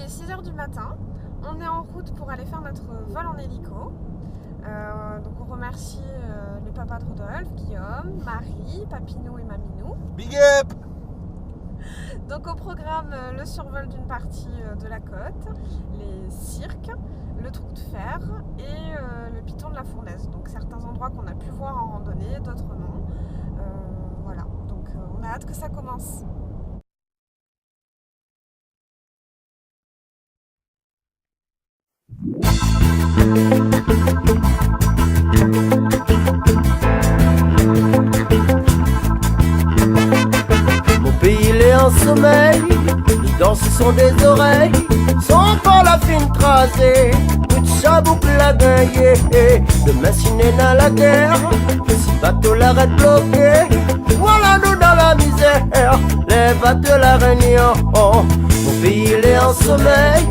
est 6h du matin. On est en route pour aller faire notre vol en hélico. Donc on remercie les papas de Rodolphe, Guillaume, Marie, Papinou et Maminou. Big up! Donc au programme, le survol d'une partie de la côte, les cirques, le trou de fer et le piton de la Fournaise. Donc certains endroits qu'on a pu voir en randonnée, d'autres non. Voilà, donc on a hâte que ça commence. Mon pays il est en sommeil, les danses sont des oreilles, sont pas la fine tracée, tout de chaboucle la gagne, de machiner dans la guerre, si bateau l'arrête bloqué, voilà nous dans la misère, les bateaux la réunion. Mon pays il est en sommeil,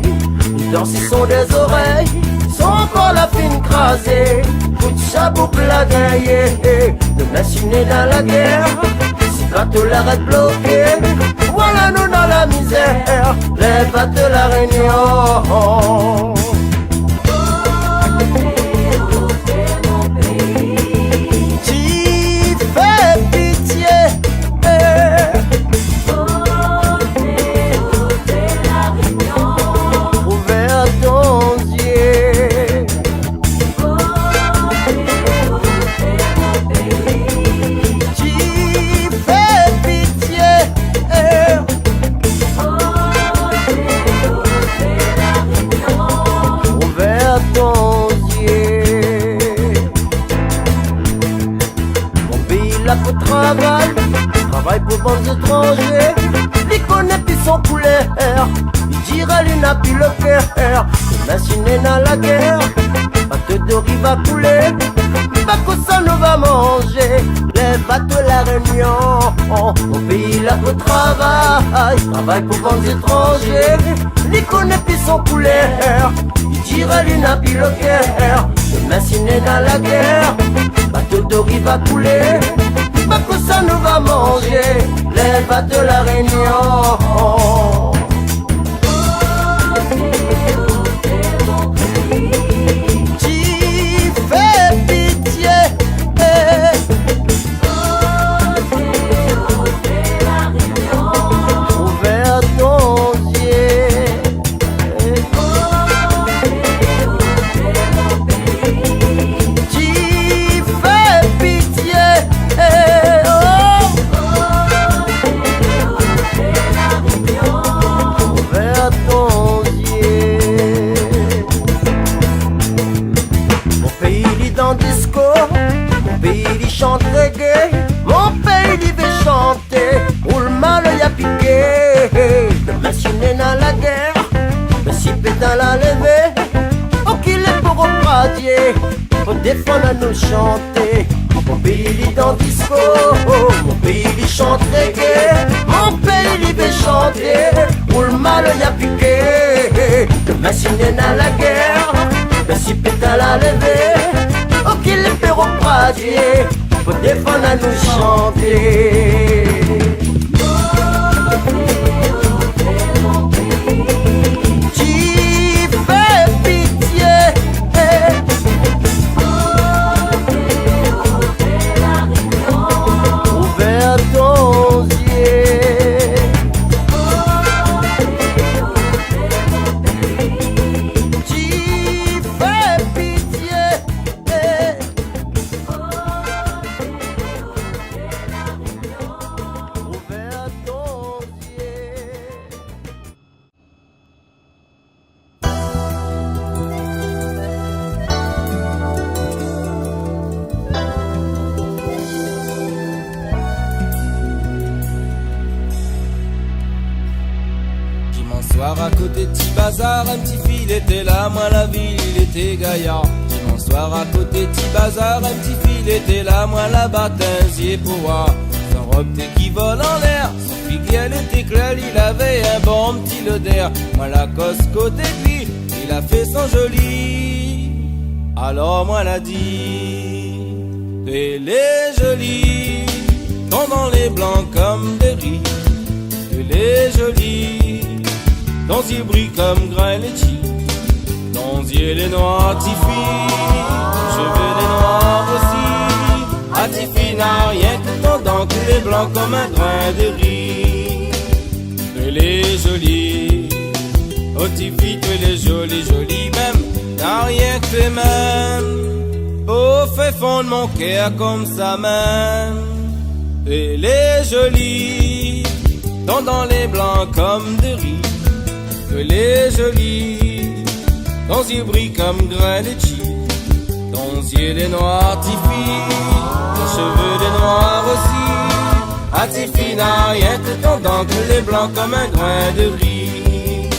les danses sont des oreilles, sont pas la fine crasée, tout de chaboucle la gagne, de machiner dans la guerre. Bateau l'arrête bloqué, voilà nous dans la misère, les bateaux la réunion. Tu fais pitié, ouvert ton yeux. Travail pour bons étrangers, les connaît puis son couleur, il dira lui n'a plus le cœur, il machine dans la guerre, bateau de riz va couler, pas que ça nous va manger, les bateaux la réunion, au pays là au travail pour bons étrangers, les connaît puis son couleur, il dira lui n'a plus le cœur, il machine dans la guerre, bateau de riz va couler, pas que ça nous va manger, les bateaux la réunion. Tu fais pitié, ouvert ton yeux. Tu fais pitié. Mon pays il chante reggae, mon pays il veut chanter, pour le mal il a piqué, le machine dans la guerre, le cipé dans la levée, oh qu'il est pour radier, pour défendre à nous chanter. Mon pays il est dans disco, mon pays il chante reggae, mon pays il veut chanter, pour le mal il a piqué, le machine dans la guerre, le cipé dans la levée, oh qu'il est pour radier, pour défendre à nous chanter. Tu fais pitié, ouvert ton yeux. Tu fais pitié, ouvert ton yeux. Dimanche soir à côté de petit bazar, un petit fil était là, moi la ville il était gaillard. Dimanche soir à côté de petit bazar, un petit fil était là, moi la bâtinsier pour voir. Son robe qui vole en l'air, son figuier elle était claire, il avait un bon petit loder. Moi la cosse côté de lui, il a fait son joli. Alors moi l'a dit, elle est jolie, tendant les blancs comme des riz. Elle est jolie, Ton yeux brille comme grain litchi, ton yeux les noirs Tiffy, ton cheveux les noirs aussi. Ah Tiffy n'a rien que ton dent, que les blancs comme un grain de riz. Elle est jolie, oh Tiffy, tu es jolie, jolie même, n'a rien que tes mains. Oh fait fondre mon cœur comme ça même. Elle est jolie, dans les blancs comme de riz. Elle est jolie, ton yeux brille comme grain de chi, ton yeux les noirs Tiffy, ton cheveux les noirs aussi. Ah Tiffy n'a rien que ton dent, que les blancs comme un grain de riz.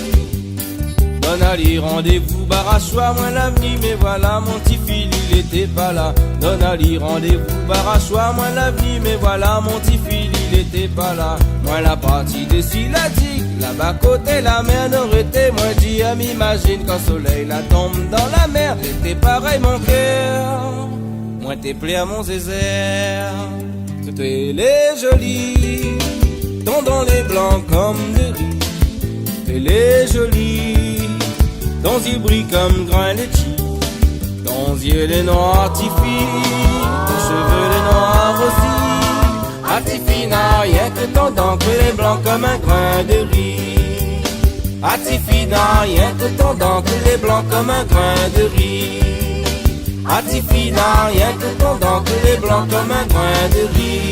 Donne à lui rendez-vous, barachois, moi l'avenir, mais voilà mon Tiffy, il était pas là. Donne à lui rendez-vous, barachois, moi l'avenir, mais voilà mon Tiffy, il était pas là. Moi la partie de Silatique, là-bas côté la mer n'aurait été. Moi dis à m'imagine quand soleil la tombe dans la mer. T'étais pareil mon cœur, moi t'es plais à mon zézère. Tout elle est jolie, dans les blancs comme de riz. Elle est jolie, ton yeux brille comme grain litchi, ton yeux les noirs Tiffy, ton cheveux les noirs aussi. Ah Tiffy n'a rien que ton dent, que les blancs comme un grain de riz. Ah Tiffy n'a rien que ton dent, que les blancs comme un grain de riz. Ah Tiffy n'a rien que ton dent, que les blancs comme un grain de riz.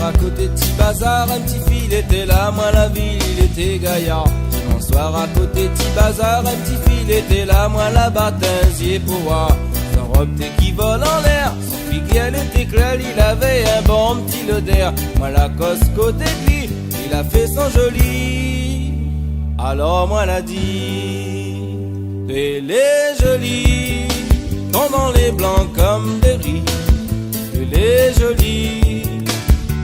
À côté de petit bazar, un petit fil était là, moi la ville, il était gaillard. Dimanche soir à côté de petit bazar, un petit fil était là, moi la bâtinsier pour voir. Son robe qui vole en l'air, son fille elle était claire, il avait un bon petit lodère. Moi la cosse côté de lui, il a fait son joli. Alors moi l'a dit, elle est jolie, dans les blancs comme des riz. Elle est jolie,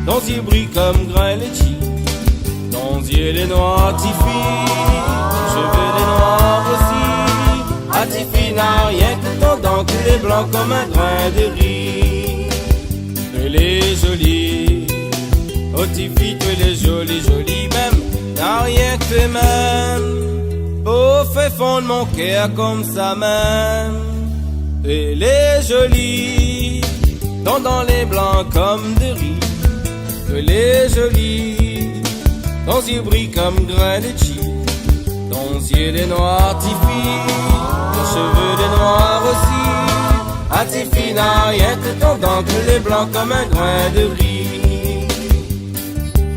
ton yeux brille comme grain litchi, ton yeux les noirs Tiffy, ton cheveux les noirs aussi. Ah Tiffy n'a rien que ton dent, que les blancs comme un grain de riz. Elle est jolie, oh Tiffy, tu es jolie, jolie même, n'a rien que tes mains. Oh fait fondre mon cœur comme ça même. Elle est jolie, dans les blancs comme de riz. Elle est jolie, ton yeux brille comme grain de chi, ton yeux les noirs Tiffy, ton cheveux les noirs aussi. Ah Tiffy n'a rien que ton dent, que les blancs comme un grain de riz.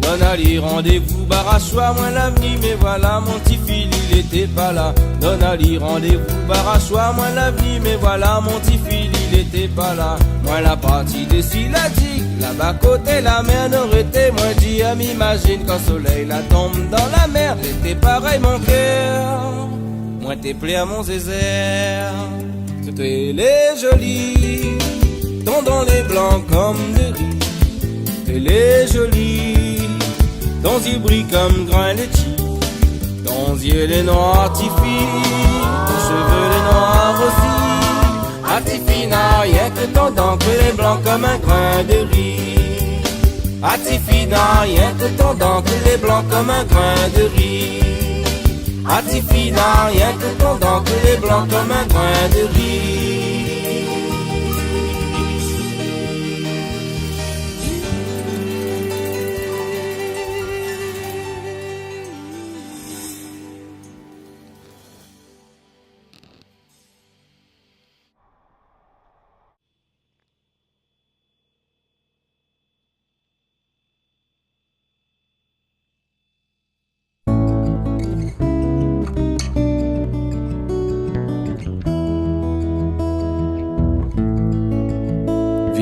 Donne à lui rendez-vous, barachois, moi l'avenir, mais voilà mon Tiffy, il était pas là. Donne à lui rendez-vous, barachois, moi l'avenir, mais voilà mon Tiffy, il était pas là. Moi la partie de Silatique, là-bas côté la mer n'aurait été. Moi dis à m'imagine quand soleil la tombe dans la mer. T'étais pareil mon cœur, moi t'es plais à mon zézère. Tout elle est jolie, dans les blancs comme de riz. Elle est jolie, ton yeux brille comme grain litchi, ton yeux les noirs Tiffy, ton cheveux les noirs aussi. Ah Tiffy n'a rien que ton dent, que les blancs comme un grain de riz. Ah Tiffy n'a rien que ton dent, que les blancs comme un grain de riz. Ah Tiffy n'a rien que ton dent, que les blancs comme un grain de riz.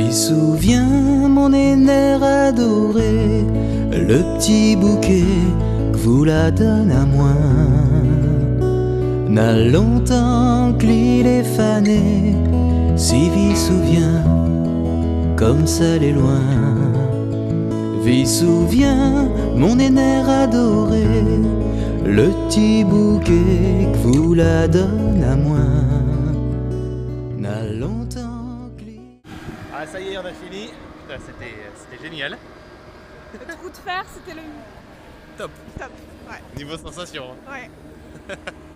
Vie souviens mon aîné adoré, le petit bouquet que vous la donne à moi. N'a longtemps que l'île est fanée, si vie souvient comme ça les loin. Vie souviens mon aîné adoré, le petit bouquet que vous la donne à moi. N'a longtemps que l'île... Ah ça y est, on a fini. Putain, c'était génial. Le trou de fer, c'était le Top. top. Ouais. Niveau sensation. Ouais.